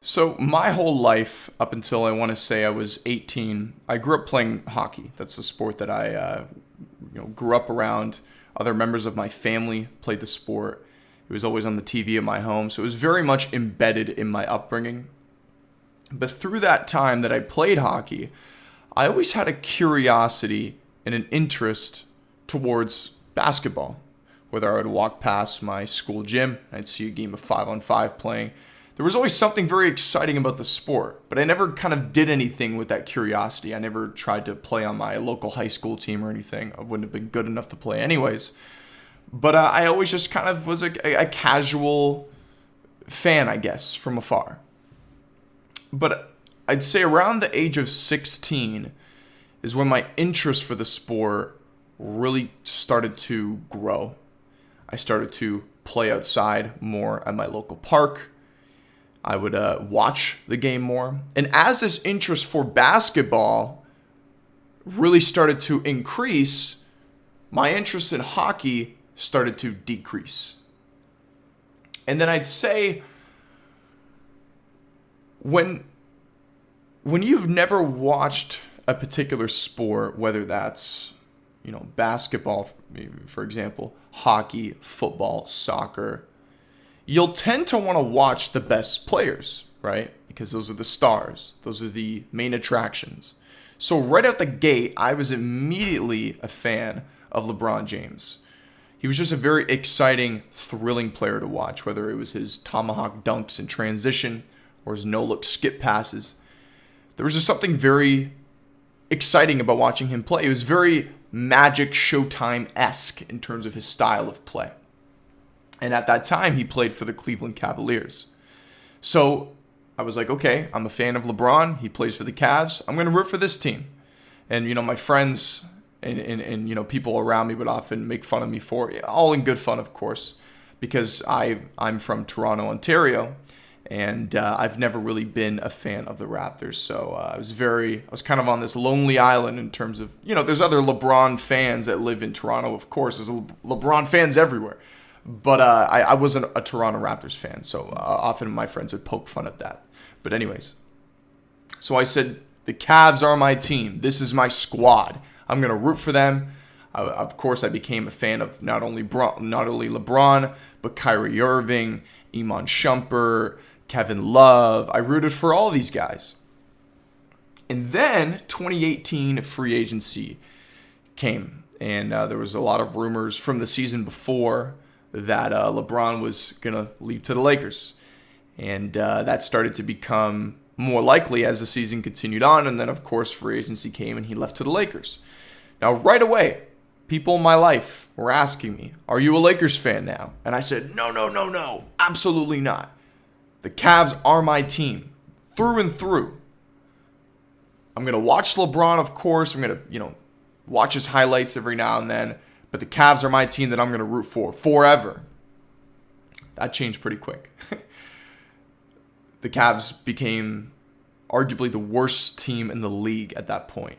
So my whole life, up until I want to say I was 18, I grew up playing hockey. That's the sport that I grew up around. Other members of my family played the sport. It was always on the TV in my home, so it was very much embedded in my upbringing. But through that time that I played hockey, I always had a curiosity and an interest towards basketball. Whether I would walk past my school gym, I'd see a game of 5-on-5 playing. There was always something very exciting about the sport, but I never kind of did anything with that curiosity. I never tried to play on my local high school team or anything. I wouldn't have been good enough to play anyways. But I always just kind of was a casual fan, I guess, from afar. But I'd say around the age of 16 is when my interest for the sport really started to grow. I started to play outside more at my local park. I would watch the game more. And as this interest for basketball really started to increase, my interest in hockey started to decrease. And then I'd say when you've never watched a particular sport, whether that's basketball, for example, hockey, football, soccer, you'll tend to want to watch the best players, right? Because those are the stars. Those are the main attractions. So right out the gate, I was immediately a fan of LeBron James. He was just a very exciting, thrilling player to watch, whether it was his tomahawk dunks in transition or his no-look skip passes. There was just something very exciting about watching him play. It was very Magic Showtime-esque in terms of his style of play. And at that time, he played for the Cleveland Cavaliers. So I was like, okay, I'm a fan of LeBron. He plays for the Cavs. I'm going to root for this team. And, my friends and people around me would often make fun of me for it, all in good fun, of course, because I'm from Toronto, Ontario, and I've never really been a fan of the Raptors. So I was kind of on this lonely island in terms of, there's other LeBron fans that live in Toronto, of course. There's LeBron fans everywhere. But I wasn't a Toronto Raptors fan, so often my friends would poke fun at that. But anyways, so I said, the Cavs are my team. This is my squad. I'm going to root for them. Of course, I became a fan of not only LeBron, but Kyrie Irving, Iman Shumpert, Kevin Love. I rooted for all these guys. And then 2018 free agency came, and there was a lot of rumors from the season before that LeBron was going to leave to the Lakers. And that started to become more likely as the season continued on. And then, of course, free agency came and he left to the Lakers. Now, right away, people in my life were asking me, are you a Lakers fan now? And I said, no, absolutely not. The Cavs are my team through and through. I'm going to watch LeBron, of course. I'm going to, watch his highlights every now and then. But the Cavs are my team that I'm going to root for forever. That changed pretty quick. The Cavs became arguably the worst team in the league at that point.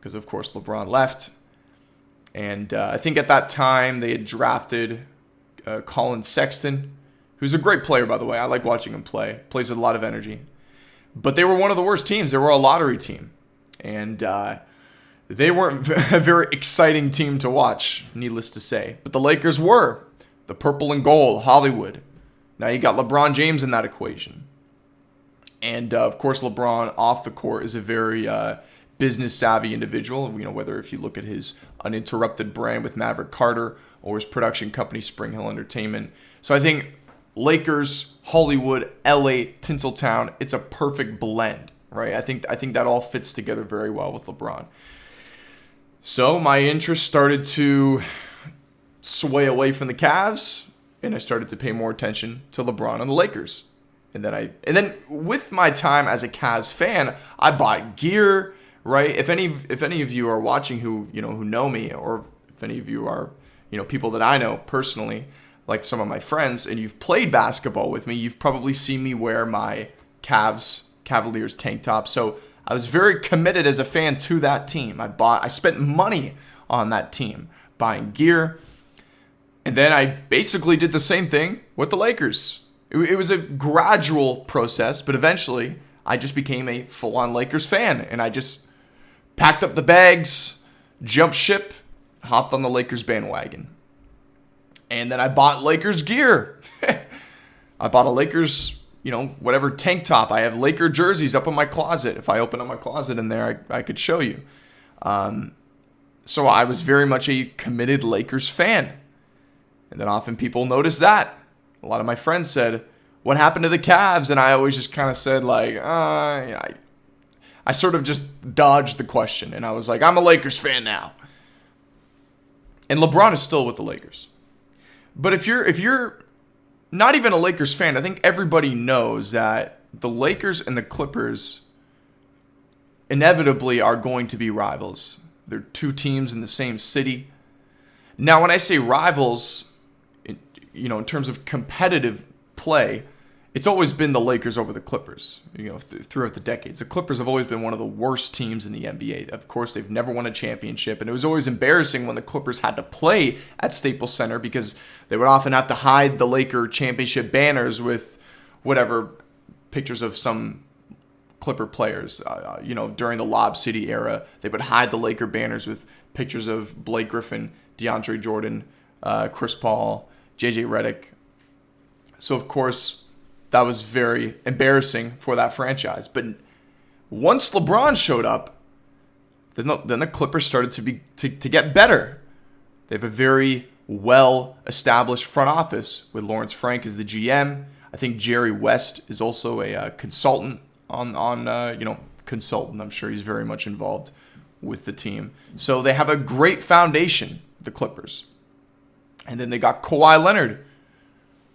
Because, of course, LeBron left. And I think at that time they had drafted Colin Sexton, who's a great player, by the way. I like watching him play. Plays with a lot of energy. But they were one of the worst teams. They were a lottery team. And they weren't a very exciting team to watch, needless to say. But the Lakers were. The purple and gold, Hollywood. Now you got LeBron James in that equation. And, of course, LeBron off the court is a very business-savvy individual. Whether if you look at his uninterrupted brand with Maverick Carter or his production company, Spring Hill Entertainment. So I think Lakers, Hollywood, LA, Tinseltown, it's a perfect blend, right? I think that all fits together very well with LeBron. So my interest started to sway away from the Cavs, and I started to pay more attention to LeBron and the Lakers. And then with my time as a Cavs fan, I bought gear, right? If any of you are watching who know me, or if any of you are people that I know personally, like some of my friends, and you've played basketball with me, you've probably seen me wear my Cavaliers tank top. So I was very committed as a fan to that team. I spent money on that team, buying gear. And then I basically did the same thing with the Lakers. It was a gradual process, but eventually I just became a full-on Lakers fan, and I just packed up the bags, jumped ship, hopped on the Lakers bandwagon. And then I bought Lakers gear. I bought a Lakers, whatever tank top. I have Laker jerseys up in my closet. If I open up my closet in there, I could show you. So I was very much a committed Lakers fan. And then often people notice that. A lot of my friends said, "What happened to the Cavs?" And I always just kind of said, like, I sort of just dodged the question. And I was like, I'm a Lakers fan now. And LeBron is still with the Lakers. But if you're not even a Lakers fan, I think everybody knows that the Lakers and the Clippers inevitably are going to be rivals. They're two teams in the same city. Now, when I say rivals, in terms of competitive play, it's always been the Lakers over the Clippers, throughout the decades. The Clippers have always been one of the worst teams in the NBA. Of course, they've never won a championship, and it was always embarrassing when the Clippers had to play at Staples Center because they would often have to hide the Laker championship banners with whatever pictures of some Clipper players. During the Lob City era, they would hide the Laker banners with pictures of Blake Griffin, DeAndre Jordan, Chris Paul, JJ Redick. So, of course, that was very embarrassing for that franchise. But once LeBron showed up, then the Clippers started to get better. They have a very well-established front office with Lawrence Frank as the GM. I think Jerry West is also a consultant consultant. I'm sure he's very much involved with the team. So they have a great foundation, the Clippers. And then they got Kawhi Leonard.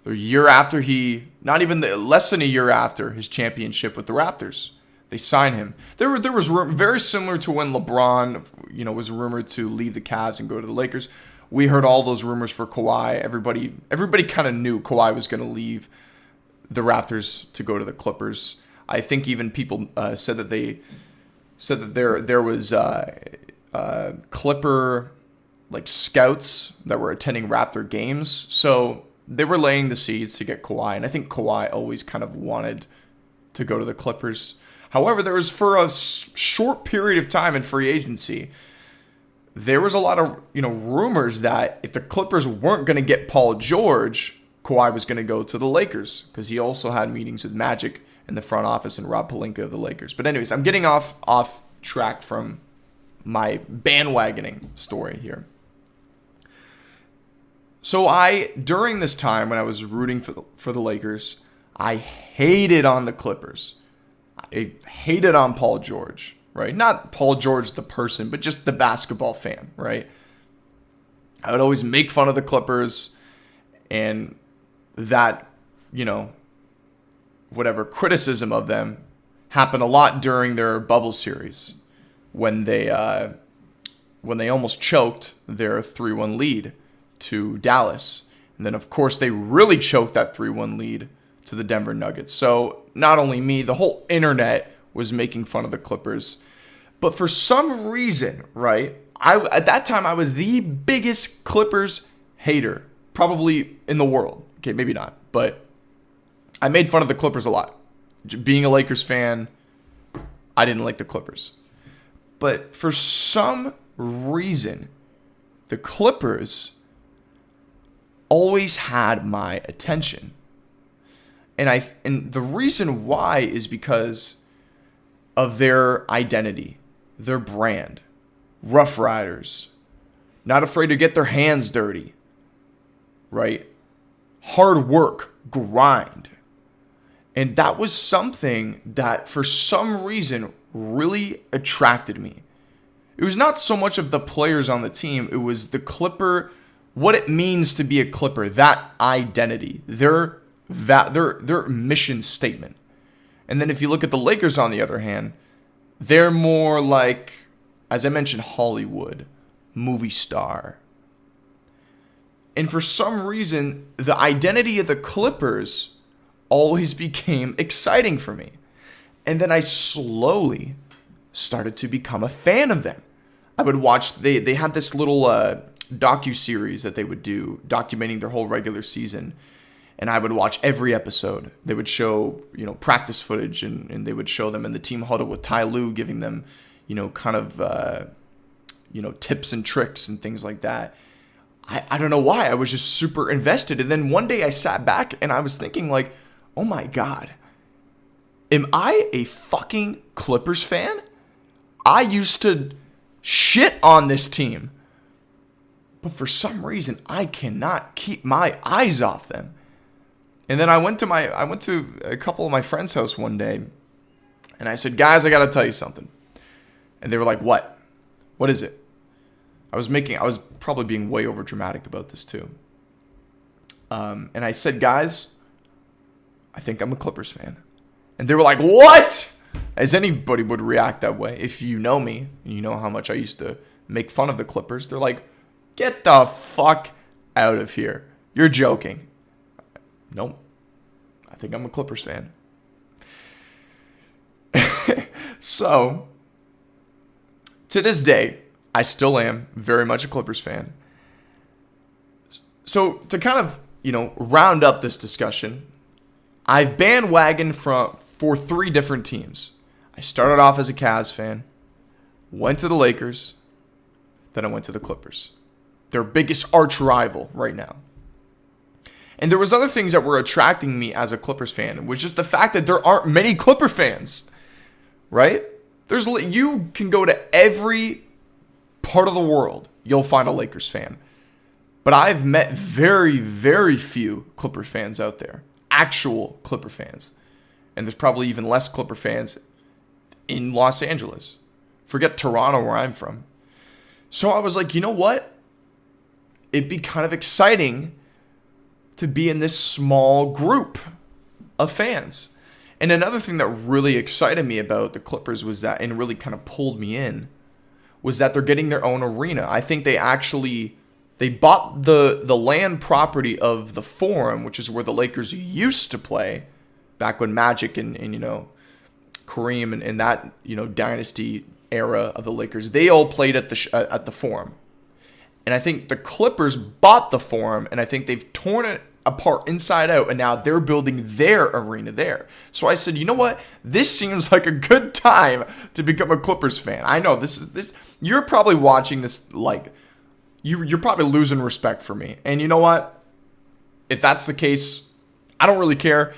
The year after less than a year after his championship with the Raptors, they signed him. There was very similar to when LeBron, was rumored to leave the Cavs and go to the Lakers. We heard all those rumors for Kawhi. Everybody kind of knew Kawhi was going to leave the Raptors to go to the Clippers. I think even people said that there was Clipper scouts that were attending Raptor games. So they were laying the seeds to get Kawhi, and I think Kawhi always kind of wanted to go to the Clippers. However, there was, for a short period of time in free agency, there was a lot of rumors that if the Clippers weren't going to get Paul George, Kawhi was going to go to the Lakers because he also had meetings with Magic in the front office and Rob Pelinka of the Lakers. But anyways, I'm getting off track from my bandwagoning story here. So during this time when I was rooting for the Lakers, I hated on the Clippers. I hated on Paul George, right? Not Paul George the person, but just the basketball fan, right? I would always make fun of the Clippers, and that, whatever criticism of them happened a lot during their bubble series when they almost choked their 3-1 lead to Dallas. And then, of course, they really choked that 3-1 lead to the Denver Nuggets. So not only me, the whole internet was making fun of the Clippers. But for some reason, right, at that time, I was the biggest Clippers hater probably in the world. Okay, maybe not, but I made fun of the Clippers a lot. Being a Lakers fan, I didn't like the Clippers. But for some reason, the Clippers always had my attention. And the reason why is because of their identity, their brand. Rough Riders, not afraid to get their hands dirty, right? Hard work, grind. And that was something that for some reason really attracted me. It was not so much of the players on the team, it was the Clipper, what it means to be a Clipper, that identity, their mission statement. And then if you look at the Lakers on the other hand, they're more like, as I mentioned, Hollywood, movie star. And for some reason, the identity of the Clippers always became exciting for me. And then I slowly started to become a fan of them. I would watch, they had this little docu-series that they would do, documenting their whole regular season. and I would watch every episode. They would show, practice footage, and they would show them in the team huddle with Ty Lue giving them, kind of, tips and tricks and things like that. I don't know why. I was just super invested. And then one day I sat back and I was thinking like, oh my God, am I a fucking Clippers fan? I used to shit on this team, but for some reason I cannot keep my eyes off them. And then I went to a couple of my friends' house one day, and I said, guys, I got to tell you something. And they were like, what? What is it? I was probably being way over dramatic about this too. And I said, guys, I think I'm a Clippers fan. And they were like, what? As anybody would react that way. If you know me, and you know how much I used to make fun of the Clippers, they're like, get the fuck out of here. You're joking. Nope. I think I'm a Clippers fan. So, to this day, I still am very much a Clippers fan. So, to kind of, round up this discussion, I've bandwagoned for 3 different teams. I started off as a Cavs fan, went to the Lakers, then I went to the Clippers. Their biggest arch rival right now. And there was other things that were attracting me as a Clippers fan. It was just the fact that there aren't many Clipper fans, right? You can go to every part of the world, you'll find a Lakers fan. But I've met very, very few Clipper fans out there. Actual Clipper fans. And there's probably even less Clipper fans in Los Angeles. Forget Toronto, where I'm from. So I was like, you know what? It'd be kind of exciting to be in this small group of fans. And another thing that really excited me about the Clippers was that, and really kind of pulled me in, was that they're getting their own arena. I think they bought the land property of the Forum, which is where the Lakers used to play back when Magic and Kareem and that, dynasty era of the Lakers, they all played at the Forum. And I think the Clippers bought the Forum, and I think they've torn it apart inside out, and now they're building their arena there. So I said, you know what? This seems like a good time to become a Clippers fan. I know this. You're probably watching this like you're probably losing respect for me. And you know what? If that's the case, I don't really care.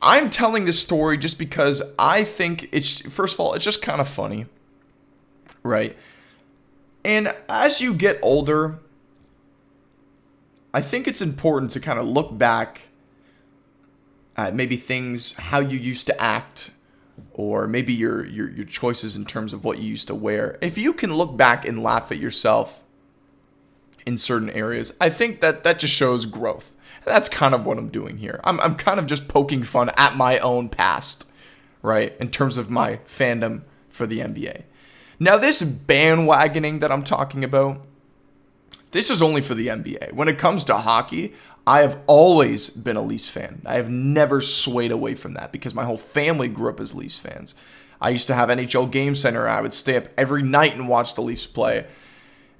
I'm telling this story just because I think first of all, it's just kind of funny, right? And as you get older, I think it's important to kind of look back at maybe things, how you used to act, or maybe your choices in terms of what you used to wear. If you can look back and laugh at yourself in certain areas, I think that just shows growth. And that's kind of what I'm doing here. I'm kind of just poking fun at my own past, right, in terms of my fandom for the NBA. Now, this bandwagoning that I'm talking about, this is only for the NBA. When it comes to hockey, I have always been a Leafs fan. I have never swayed away from that because my whole family grew up as Leafs fans. I used to have NHL Game Center. I would stay up every night and watch the Leafs play.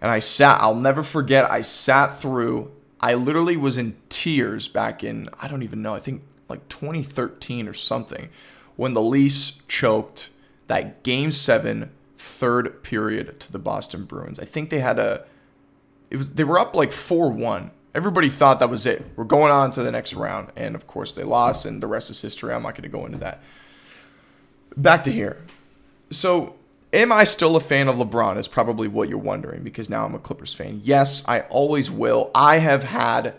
And I'll never forget, I literally was in tears back in, I don't even know, I think like 2013 or something, when the Leafs choked that Game 7 third period to the Boston Bruins. I think they were up like 4-1. Everybody thought that was it. We're going on to the next round. And of course they lost, and the rest is history. I'm not going to go into that. Back to here. So, am I still a fan of LeBron is probably what you're wondering, because now I'm a Clippers fan. Yes, I always will. I have had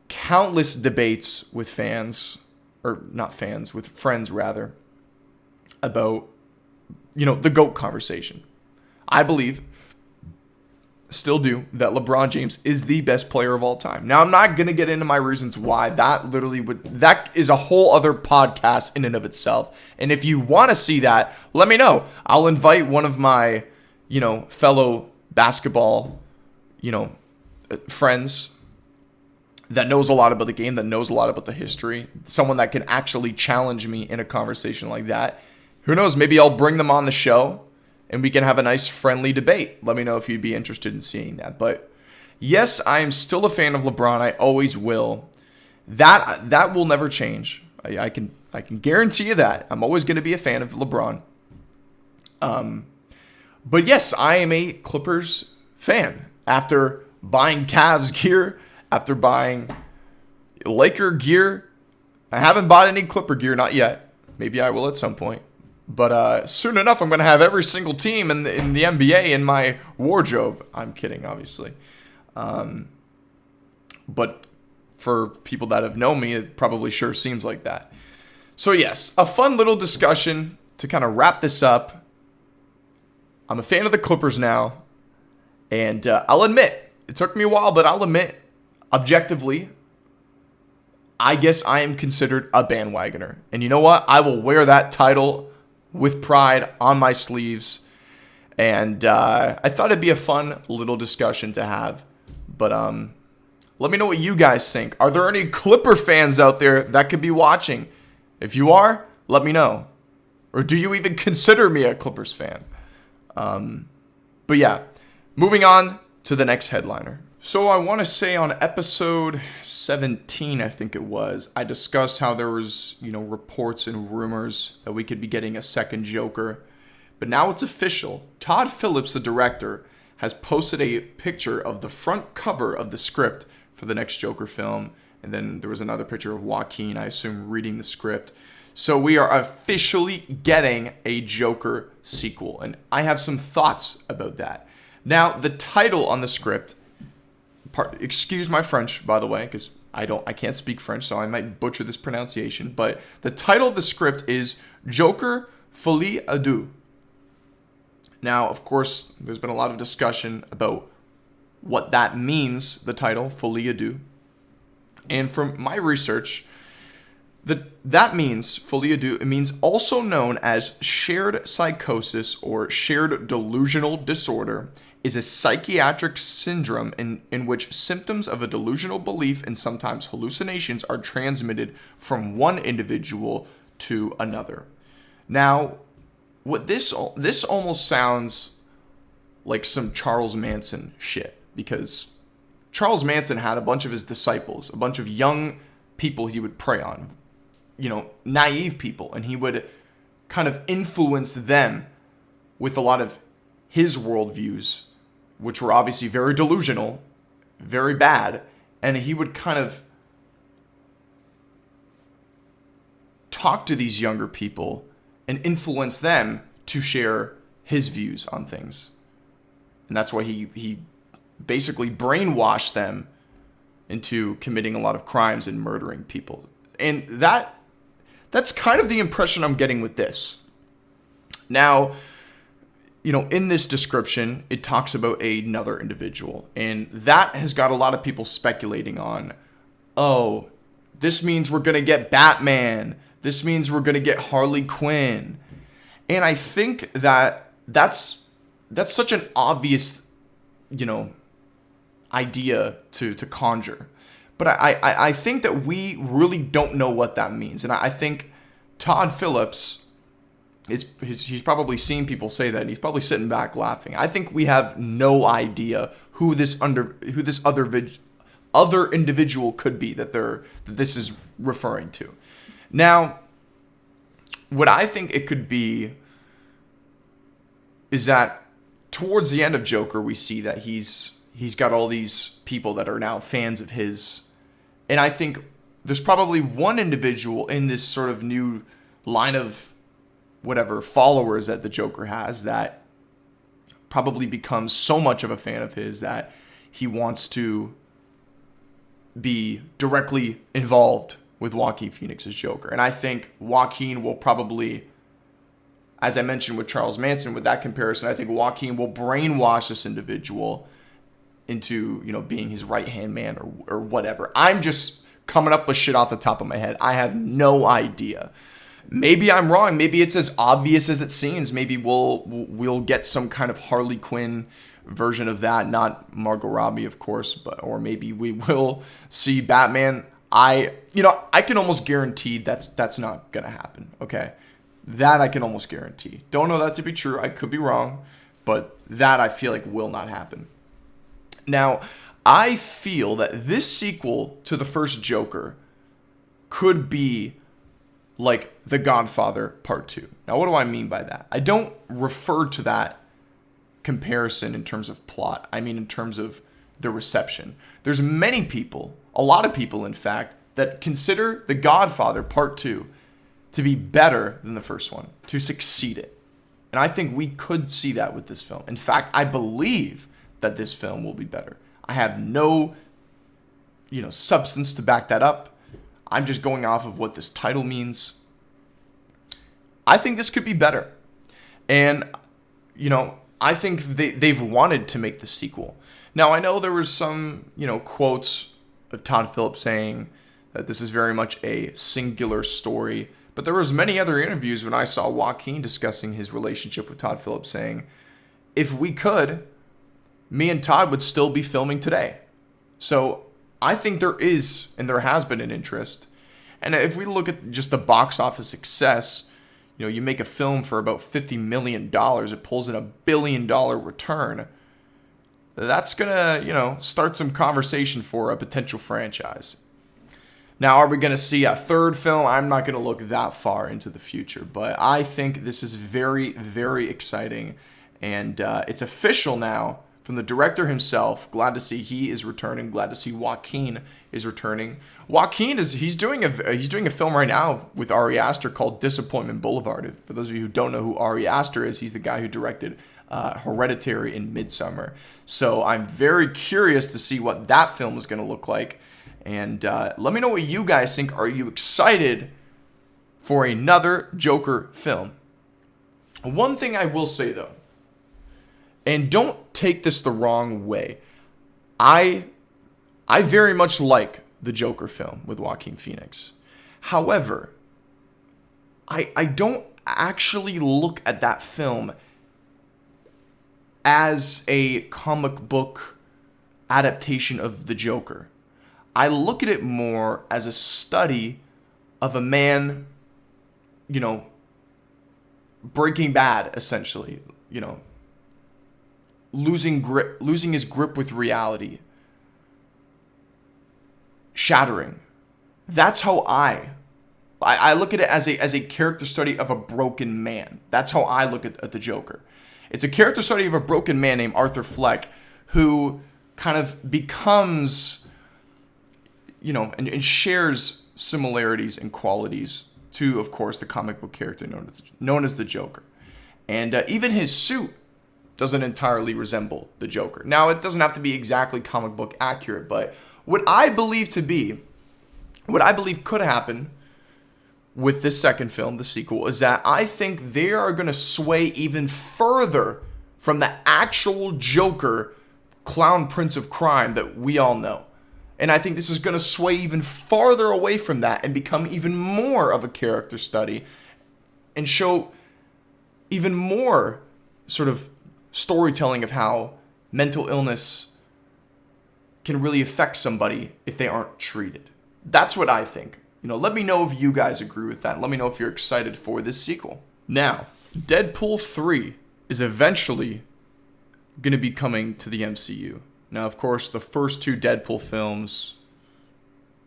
countless debates with with friends rather, about, the GOAT conversation. I believe, still do, that LeBron James is the best player of all time. Now, I'm not going to get into my reasons why. That is a whole other podcast in and of itself. And if you want to see that, let me know. I'll invite one of my, fellow basketball, friends that knows a lot about the game, that knows a lot about the history, someone that can actually challenge me in a conversation like that. Who knows? Maybe I'll bring them on the show and we can have a nice friendly debate. Let me know if you'd be interested in seeing that. But yes, I am still a fan of LeBron. I always will. That will never change. I can guarantee you that. I'm always going to be a fan of LeBron. But yes, I am a Clippers fan. After buying Cavs gear, after buying Laker gear, I haven't bought any Clipper gear, not yet. Maybe I will at some point. But soon enough, I'm going to have every single team in the NBA in my wardrobe. I'm kidding, obviously. But for people that have known me, it probably sure seems like that. So yes, a fun little discussion to kind of wrap this up. I'm a fan of the Clippers now. And I'll admit, it took me a while, but I'll admit, objectively, I guess I am considered a bandwagoner. And you know what? I will wear that title with pride on my sleeves. And I thought it'd be a fun little discussion to have. But let me know what you guys think. Are there any Clipper fans out there that could be watching? If you are, let me know. Or do you even consider me a Clippers fan? But yeah, moving on to the next headliner. So I want to say on episode 17, I think it was, I discussed how there was, reports and rumors that we could be getting a second Joker. But now it's official. Todd Phillips, the director, has posted a picture of the front cover of the script for the next Joker film. And then there was another picture of Joaquin, I assume, reading the script. So we are officially getting a Joker sequel. And I have some thoughts about that. Now, the title on the script, excuse my French, by the way, because I can't speak French, so I might butcher this pronunciation. But the title of the script is Joker Folie à Deux. Now, of course, there's been a lot of discussion about what that means, the title, Folie à Deux. And from my research, that means, Folie à Deux, it means also known as shared psychosis or shared delusional disorder, is a psychiatric syndrome in which symptoms of a delusional belief and sometimes hallucinations are transmitted from one individual to another. Now, what this almost sounds like some Charles Manson shit, because Charles Manson had a bunch of his disciples, a bunch of young people he would prey on, naive people, and he would kind of influence them with a lot of his worldviews, which were obviously very delusional, very bad, and he would kind of talk to these younger people and influence them to share his views on things. And that's why he basically brainwashed them into committing a lot of crimes and murdering people. And that's kind of the impression I'm getting with this. Now, in this description, it talks about another individual. And that has got a lot of people speculating on, oh, this means we're going to get Batman. This means we're going to get Harley Quinn. And I think that's such an obvious, idea to conjure. But I think that we really don't know what that means. And I think Todd Phillips, he's probably seen people say that, and he's probably sitting back laughing. I think we have no idea who this other individual could be that this is referring to. Now, what I think it could be is that towards the end of Joker, we see that he's got all these people that are now fans of his. And I think there's probably one individual in this sort of new line of followers that the Joker has that probably becomes so much of a fan of his that he wants to be directly involved with Joaquin Phoenix's Joker. And I think Joaquin will probably, as I mentioned with Charles Manson, with that comparison, I think Joaquin will brainwash this individual into, being his right-hand man or whatever. I'm just coming up with shit off the top of my head. I have no idea. Maybe I'm wrong. Maybe it's as obvious as it seems. Maybe we'll get some kind of Harley Quinn version of that, not Margot Robbie, of course, or maybe we will see Batman. I can almost guarantee that's not gonna happen. Okay, that I can almost guarantee. Don't know that to be true. I could be wrong, but that I feel like will not happen. Now, I feel that this sequel to the first Joker could be like The Godfather Part 2. Now, what do I mean by that? I don't refer to that comparison in terms of plot. I mean in terms of the reception. There's many people, a lot of people in fact, that consider The Godfather Part 2 to be better than the first one, to succeed it. And I think we could see that with this film. In fact, I believe that this film will be better. I have no, substance to back that up. I'm just going off of what this title means. I think this could be better. And, I think they've wanted to make the sequel. Now, I know there was some, quotes of Todd Phillips saying that this is very much a singular story. But there was many other interviews when I saw Joaquin discussing his relationship with Todd Phillips saying, if we could, me and Todd would still be filming today. So I think there is, and there has been an interest. And if we look at just the box office success, you make a film for about $50 million, it pulls in $1 billion return. That's going to, start some conversation for a potential franchise. Now, are we going to see a third film? I'm not going to look that far into the future, but I think this is very, very exciting. And it's official now from the director himself. Glad to see he is returning. Glad to see Joaquin is returning. Joaquin he's doing a film right now with Ari Aster called Disappointment Boulevard. For those of you who don't know who Ari Aster is, he's the guy who directed Hereditary and Midsommar. So I'm very curious to see what that film is going to look like. And let me know what you guys think. Are you excited for another Joker film? One thing I will say, though, and don't take this the wrong way, I very much like the Joker film with Joaquin Phoenix. However, I don't actually look at that film as a comic book adaptation of the Joker. I look at it more as a study of a man, Breaking Bad, essentially, losing his grip with reality, shattering. That's how I look at it as a character study of a broken man. That's how I look at the Joker. It's a character study of a broken man named Arthur Fleck who kind of becomes, and shares similarities and qualities to, of course, the comic book character known as the Joker. And even his suit doesn't entirely resemble the Joker. Now, it doesn't have to be exactly comic book accurate, but what I believe could happen with this second film, the sequel, is that I think they are going to sway even further from the actual Joker, clown prince of crime that we all know. And I think this is going to sway even farther away from that and become even more of a character study and show even more sort of storytelling of how mental illness can really affect somebody if they aren't treated. That's what I think. Let me know if you guys agree with that. Let me know if you're excited for this sequel. Now, Deadpool 3 is eventually going to be coming to the MCU. Now, of course, the first two Deadpool films,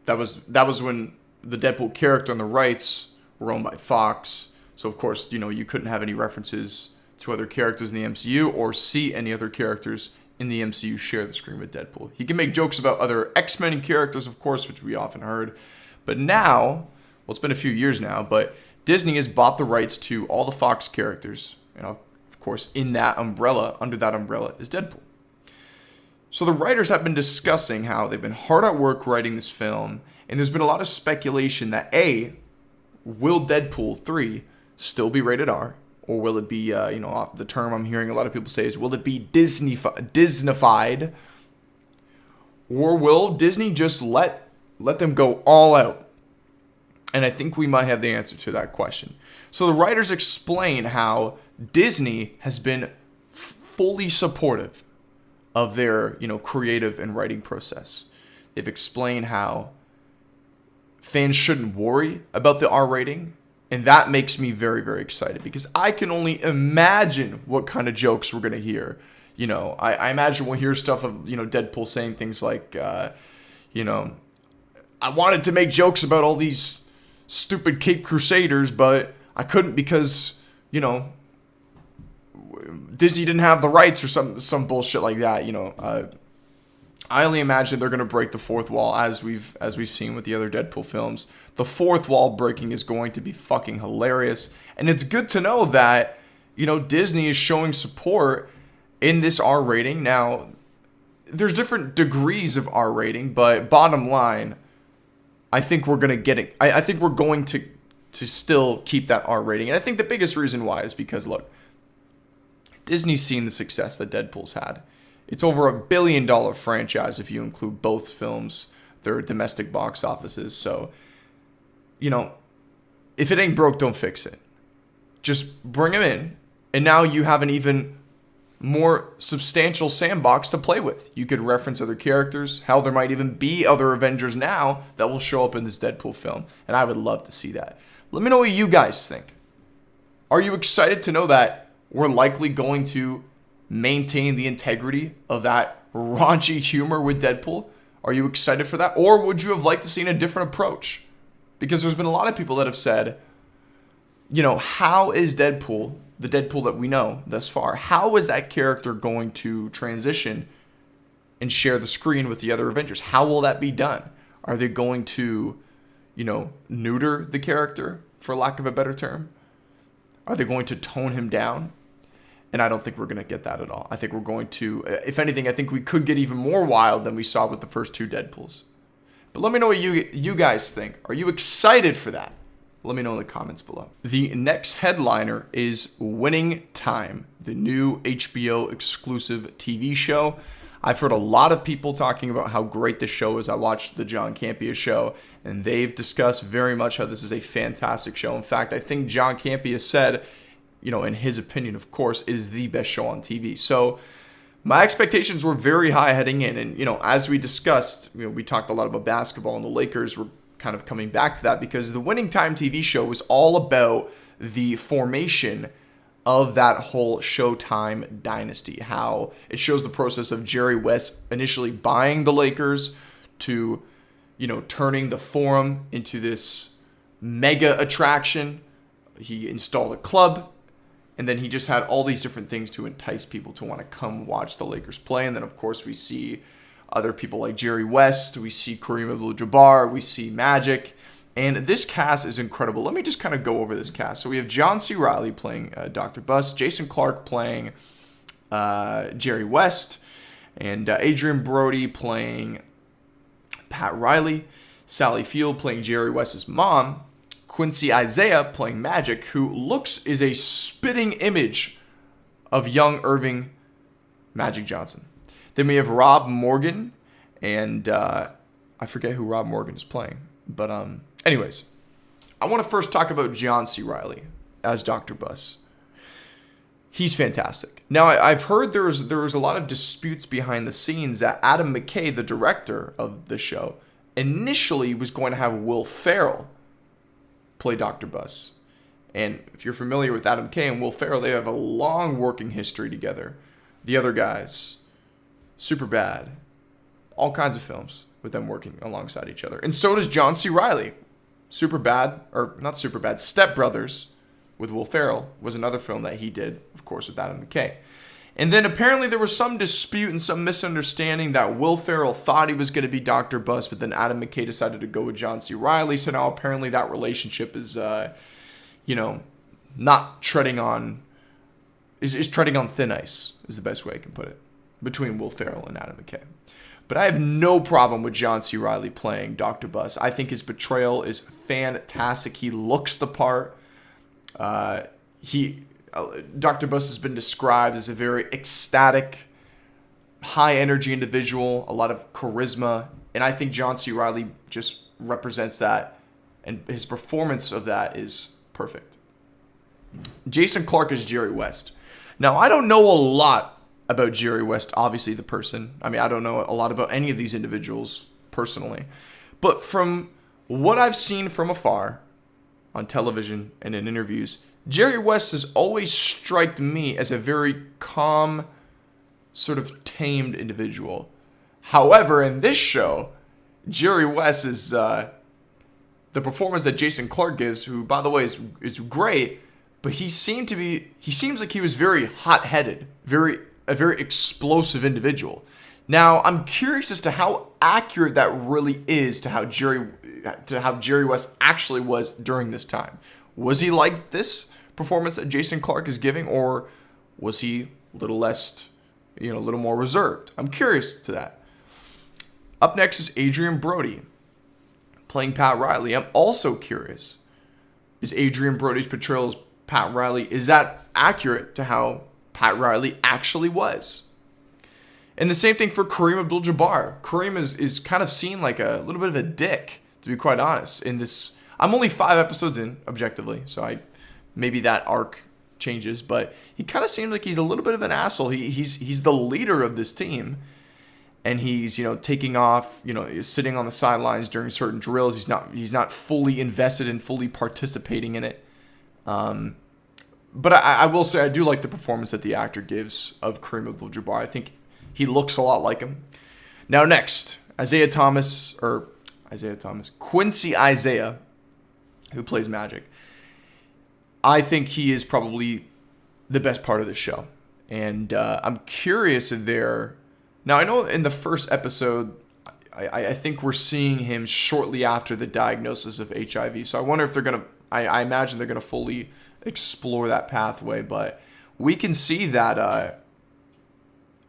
that was when the Deadpool character and the rights were owned by Fox. So, of course, you couldn't have any references to other characters in the MCU or see any other characters in the MCU share the screen with Deadpool. He can make jokes about other X-Men characters, of course, which we often heard. But now, well, it's been a few years now, but Disney has bought the rights to all the Fox characters. And, of course, under that umbrella is Deadpool. So the writers have been discussing how they've been hard at work writing this film, and there's been a lot of speculation that will Deadpool 3 still be rated R, or will it be, the term I'm hearing a lot of people say is, will it be Disneyfied, or will Disney just let them go all out? And I think we might have the answer to that question. So the writers explain how Disney has been fully supportive of their, creative and writing process. They've explained how fans shouldn't worry about the R rating, and that makes me very, very excited because I can only imagine what kind of jokes we're going to hear. I imagine we'll hear stuff of, Deadpool saying things like, I wanted to make jokes about all these stupid Cape Crusaders, but I couldn't because, you know, Disney didn't have the rights or some bullshit like that. You know, I only imagine they're gonna break the fourth wall as we've seen with the other Deadpool films. The fourth wall breaking is going to be fucking hilarious, and it's good to know that, you know, Disney is showing support in this R rating. Now, there's different degrees of R rating, but bottom line, I think we're gonna get it. I think we're going to still keep that R rating, and I think the biggest reason why is because, look, Disney's seen the success that Deadpool's had. It's over $1 billion franchise if you include both films, their domestic box offices. So, you know, if it ain't broke, don't fix it. Just bring him in, and now you have an even more substantial sandbox to play with. You could reference other characters. Hell, there might even be other Avengers now that will show up in this Deadpool film, and I would love to see that. Let me know what you guys think. Are you excited to know that we're likely going to maintain the integrity of that raunchy humor with Deadpool? Are you excited for that? Or would you have liked to see a different approach? Because there's been a lot of people that have said, you know, how is Deadpool, the Deadpool that we know thus far, how is that character going to transition and share the screen with the other Avengers? How will that be done? Are they going to, you know, neuter the character, for lack of a better term? Are they going to tone him down? And I don't think we're going to get that at all. I think we're going to, if anything, I think we could get even more wild than we saw with the first two Deadpools. But let me know what you guys think. Are you excited for that? Let me know in the comments below. The next headliner is Winning Time, the new HBO exclusive TV show. I've heard a lot of people talking about how great this show is. I watched the John Campea show, and they've discussed very much how this is a fantastic show. In fact, I think John Campea said, you know, in his opinion, of course, is the best show on TV. So my expectations were very high heading in. And, you know, as we discussed, you know, we talked a lot about basketball, and the Lakers were kind of coming back to that because the Winning Time TV show was all about the formation of that whole Showtime dynasty, how it shows the process of Jerry West initially buying the Lakers to, you know, turning the Forum into this mega attraction. He installed a club, and then he just had all these different things to entice people to want to come watch the Lakers play. And then, of course, we see other people like Jerry West, we see Kareem Abdul-Jabbar, we see Magic, and this cast is incredible. Let me just kind of go over this cast. So we have John C. Reilly playing Dr. Buss, Jason Clarke playing Jerry West, and Adrian Brody playing Pat Riley, Sally Field playing Jerry West's mom, Quincy Isaiah playing Magic, who is a spitting image of young Irving Magic Johnson. Then we have Rob Morgan, and I forget who Rob Morgan is playing. But anyways, I want to first talk about John C. Reilly as Dr. Buss. He's fantastic. Now, I've heard there was a lot of disputes behind the scenes that Adam McKay, the director of the show, initially was going to have Will Ferrell play Dr. Buss. And if you're familiar with Adam McKay and Will Ferrell, they have a long working history together. The other guys, Superbad, all kinds of films with them working alongside each other. And so does John C. Reilly. Step Brothers with Will Ferrell was another film that he did, of course, with Adam McKay. And then apparently there was some dispute and some misunderstanding that Will Ferrell thought he was going to be Dr. Buss, but then Adam McKay decided to go with John C. Reilly. So now apparently that relationship is, not treading on, is treading on thin ice, is the best way I can put it, between Will Ferrell and Adam McKay. But I have no problem with John C. Reilly playing Dr. Buss. I think his portrayal is fantastic. He looks the part. Dr. Buss has been described as a very ecstatic, high-energy individual, a lot of charisma, and I think John C. Reilly just represents that, and his performance of that is perfect. Jason Clarke is Jerry West. Now, I don't know a lot about Jerry West, obviously the person. I mean, I don't know a lot about any of these individuals personally. But from what I've seen from afar on television and in interviews, Jerry West has always struck me as a very calm, sort of tamed individual. However, in this show, Jerry West is the performance that Jason Clarke gives, who, by the way, is great, but he seems like he was very hot-headed, a very explosive individual. Now, I'm curious as to how accurate that really is to how Jerry West actually was during this time. Was he like this performance that Jason Clarke is giving, or was he a little less, a little more reserved? I'm curious to that. Up next is Adrian Brody playing Pat Riley. I'm also curious. Is Adrian Brody's portrayal as Pat Riley, is that accurate to how Pat Riley actually was? And the same thing for Kareem Abdul-Jabbar. Kareem is kind of seen like a little bit of a dick, to be quite honest. In this, I'm only 5 episodes in, objectively, so maybe that arc changes, but he kind of seems like he's a little bit of an asshole. He's the leader of this team, and he's taking off, he's sitting on the sidelines during certain drills. He's not fully invested and fully participating in it. But I will say I do like the performance that the actor gives of Kareem Abdul-Jabbar. I think he looks a lot like him. Now next, Quincy Isaiah, who plays Magic. I think he is probably the best part of the show. And I'm curious there. Now, I know in the first episode, I think we're seeing him shortly after the diagnosis of HIV. So I wonder if they're going to, I imagine they're going to fully explore that pathway. But we can see that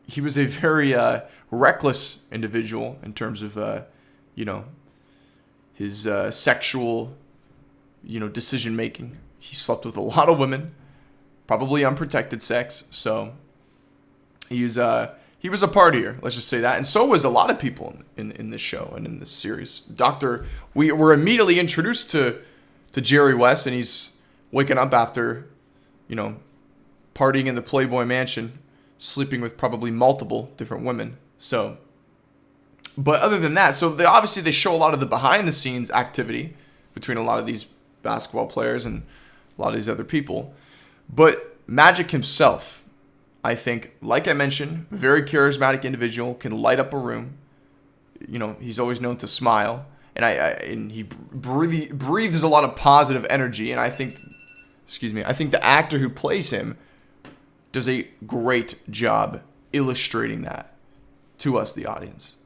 he was a very reckless individual in terms of, his sexual, decision making. He slept with a lot of women, probably unprotected sex. So he was a partier, let's just say that. And so was a lot of people in this show and in this series. We were immediately introduced to Jerry West, and he's waking up after, partying in the Playboy Mansion, sleeping with probably multiple different women. So, but other than that, so they show a lot of the behind the scenes activity between a lot of these basketball players and a lot of these other people. But Magic himself, I think, like I mentioned, very charismatic individual, can light up a room. He's always known to smile, and he breathes a lot of positive energy. And I think the actor who plays him does a great job illustrating that to us, the audience.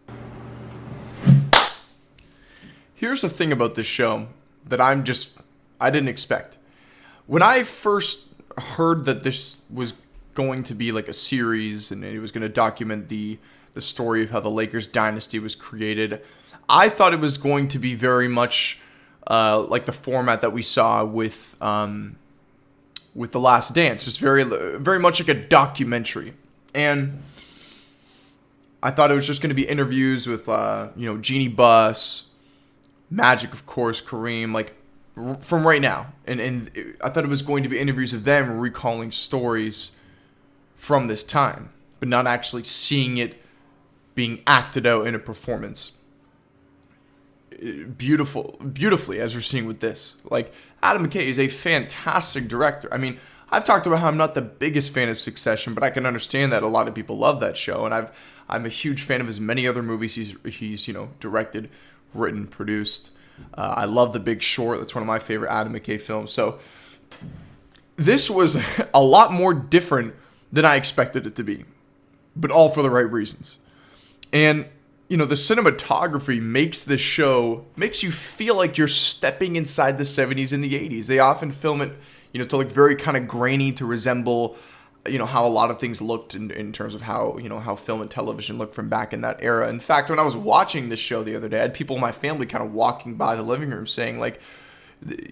Here's the thing about this show that I didn't expect. When I first heard that this was going to be like a series and it was going to document the story of how the Lakers dynasty was created, I thought it was going to be very much like the format that we saw with The Last Dance, just very very much like a documentary. And I thought it was just going to be interviews with Jeannie Buss, Magic, of course, Kareem, like from right now. And I thought it was going to be interviews of them recalling stories from this time, but not actually seeing it being acted out in a performance. Beautifully, as we're seeing with this. Like, Adam McKay is a fantastic director. I mean, I've talked about how I'm not the biggest fan of Succession, but I can understand that a lot of people love that show, and I'm a huge fan of his many other movies he's directed, written, produced. I love The Big Short. That's one of my favorite Adam McKay films. So this was a lot more different than I expected it to be, but all for the right reasons. And the cinematography makes you feel like you're stepping inside the 70s and the 80s. They often film it, to look very kind of grainy, to resemble, how a lot of things looked in terms of how, how film and television looked from back in that era. In fact, when I was watching this show the other day, I had people in my family kind of walking by the living room saying, like,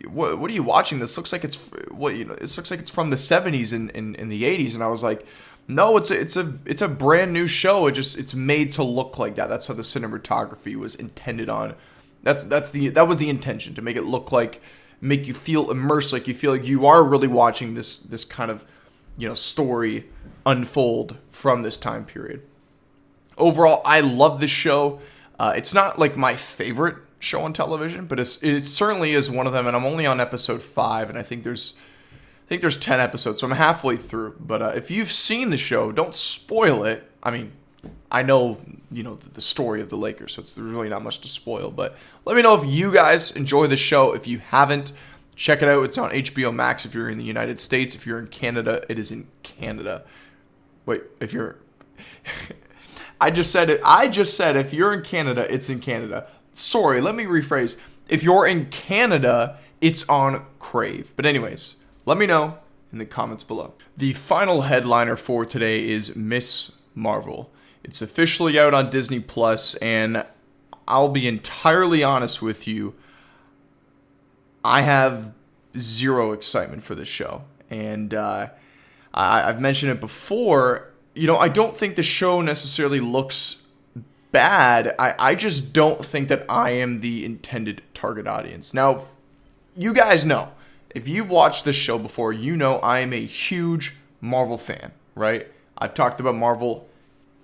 what are you watching? This looks like it's this looks like it's from the 70s and the 80s. And I was like, no, it's a brand new show. It's made to look like that. That's how the cinematography was intended on. That was the intention, to make it look like, make you feel immersed, like you feel like you are really watching this kind of story unfold from this time period. Overall, I love this show. It's not like my favorite show on television, but it certainly is one of them. And I'm only on episode 5, and I think there's 10 episodes, so I'm halfway through. But if you've seen the show, don't spoil it. I mean, I know, the story of the Lakers, so there's really not much to spoil. But let me know if you guys enjoy the show. If you haven't, check it out. It's on HBO Max if you're in the United States. If you're in Canada, it is in Canada. Wait, if you're... I just said it. I just said if you're in Canada, it's in Canada. Sorry, let me rephrase. If you're in Canada, it's on Crave. But anyways, let me know in the comments below. The final headliner for today is Miss Marvel. It's officially out on Disney Plus, and I'll be entirely honest with you. I have zero excitement for this show. And I've mentioned it before. I don't think the show necessarily looks bad. I just don't think that I am the intended target audience. Now, you guys know. If you've watched this show before, you know I am a huge Marvel fan, right? I've talked about Marvel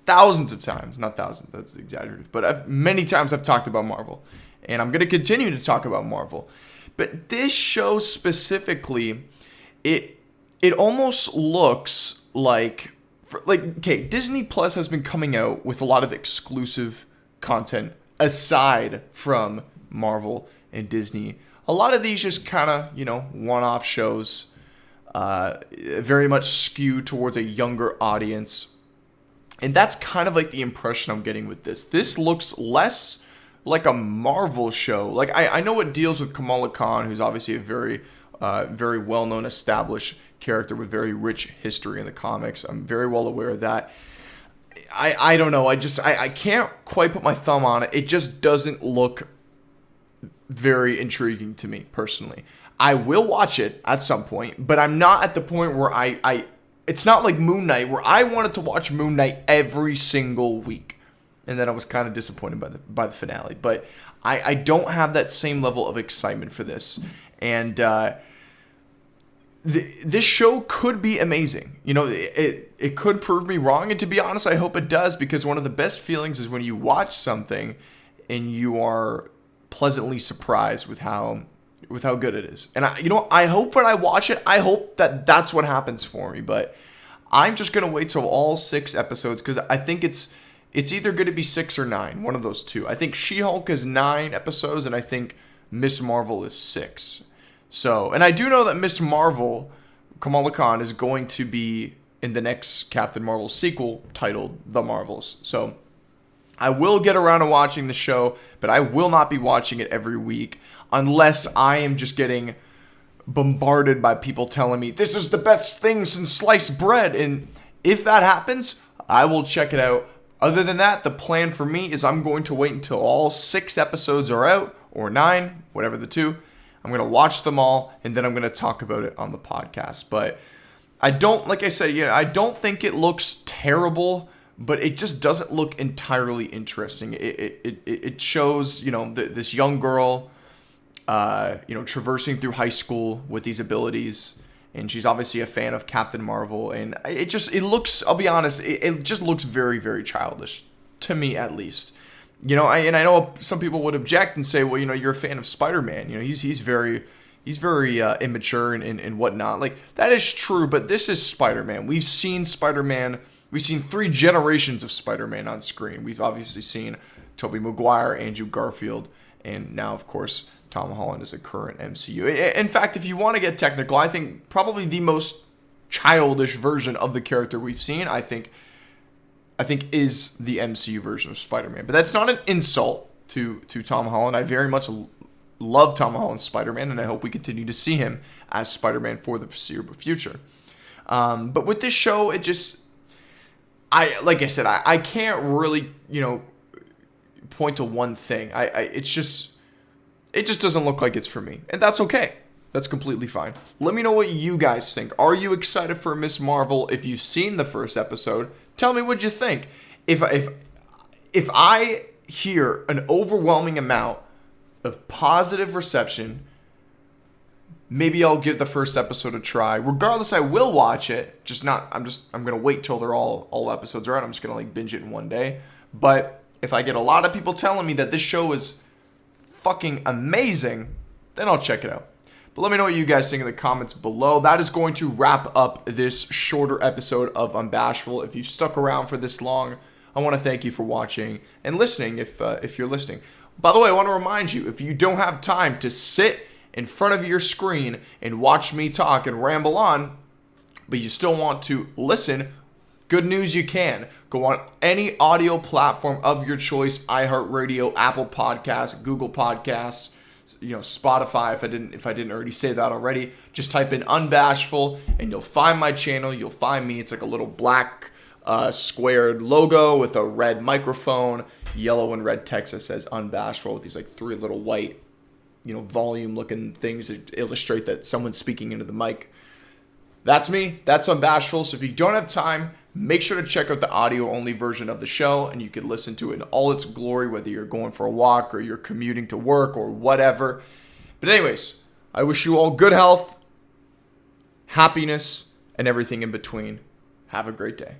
thousands of times. Not thousands, that's exaggerative. But many times I've talked about Marvel. And I'm going to continue to talk about Marvel. But this show specifically, it almost looks like Disney Plus has been coming out with a lot of exclusive content aside from Marvel and Disney. A lot of these just kind of, one-off shows, very much skewed towards a younger audience. And that's kind of like the impression I'm getting with this. This looks less like a Marvel show. Like, I know it deals with Kamala Khan, who's obviously a very, very well-known, established character with very rich history in the comics. I'm very well aware of that. I don't know. I can't quite put my thumb on it. It just doesn't look very intriguing to me personally. I will watch it at some point, but I'm not at the point where it's not like Moon Knight, where I wanted to watch Moon Knight every single week, and then I was kind of disappointed by the finale. But I don't have that same level of excitement for this, and this show could be amazing. It could prove me wrong, and to be honest, I hope it does, because one of the best feelings is when you watch something and you are pleasantly surprised with how good it is. And I hope when I watch it, I hope that that's what happens for me. But I'm just gonna wait till all 6 episodes, because I think it's either going to be 6 or 9, one of those two. I think She-Hulk is 9 episodes, and I think Miss Marvel is 6. So, and I do know that Miss Marvel, Kamala Khan, is going to be in the next Captain Marvel sequel titled The Marvels. So I will get around to watching the show, but I will not be watching it every week unless I am just getting bombarded by people telling me this is the best thing since sliced bread. And if that happens, I will check it out. Other than that, the plan for me is I'm going to wait until all 6 episodes are out, or 9, whatever the two. I'm going to watch them all, and then I'm going to talk about it on the podcast. But I don't think it looks terrible, but it just doesn't look entirely interesting. It shows, this young girl, traversing through high school with these abilities, and she's obviously a fan of Captain Marvel, and it looks, I'll be honest, it just looks very, very childish, to me at least. I know some people would object and say, well, you're a fan of Spider-Man. He's very immature and whatnot. Like, that is true, but this is Spider-Man. We've seen Spider-Man. We've seen 3 generations of Spider-Man on screen. We've obviously seen Tobey Maguire, Andrew Garfield, and now, of course, Tom Holland is a current MCU. In fact, if you want to get technical, I think probably the most childish version of the character we've seen, I think is the MCU version of Spider-Man. But that's not an insult to Tom Holland. I very much love Tom Holland's Spider-Man, and I hope we continue to see him as Spider-Man for the foreseeable future. But with this show, like I said, I can't really, point to one thing. It just doesn't look like it's for me, and that's okay. That's completely fine. Let me know what you guys think. Are you excited for Miss Marvel? If you've seen the first episode, tell me what you think. If I hear an overwhelming amount of positive reception, maybe I'll give the first episode a try. Regardless, I will watch it. I'm gonna wait till they're all episodes are out. I'm just gonna binge it in one day. But if I get a lot of people telling me that this show is fucking amazing, then I'll check it out. But let me know what you guys think in the comments below. That is going to wrap up this shorter episode of Unbashful. If you stuck around for this long, I want to thank you for watching and listening if you're listening. By the way, I want to remind you, if you don't have time to sit in front of your screen and watch me talk and ramble on, but you still want to listen, good news, you can. Go on any audio platform of your choice, iHeartRadio, Apple Podcasts, Google Podcasts, Spotify, if I didn't already say that already. Just type in Unbashful and you'll find my channel. You'll find me. It's like a little black squared logo with a red microphone, yellow and red text that says Unbashful with these like 3 little white, volume looking things that illustrate that someone's speaking into the mic. That's me. That's Unbashful. So if you don't have time, make sure to check out the audio-only version of the show, and you can listen to it in all its glory, whether you're going for a walk or you're commuting to work or whatever. But anyways, I wish you all good health, happiness, and everything in between. Have a great day.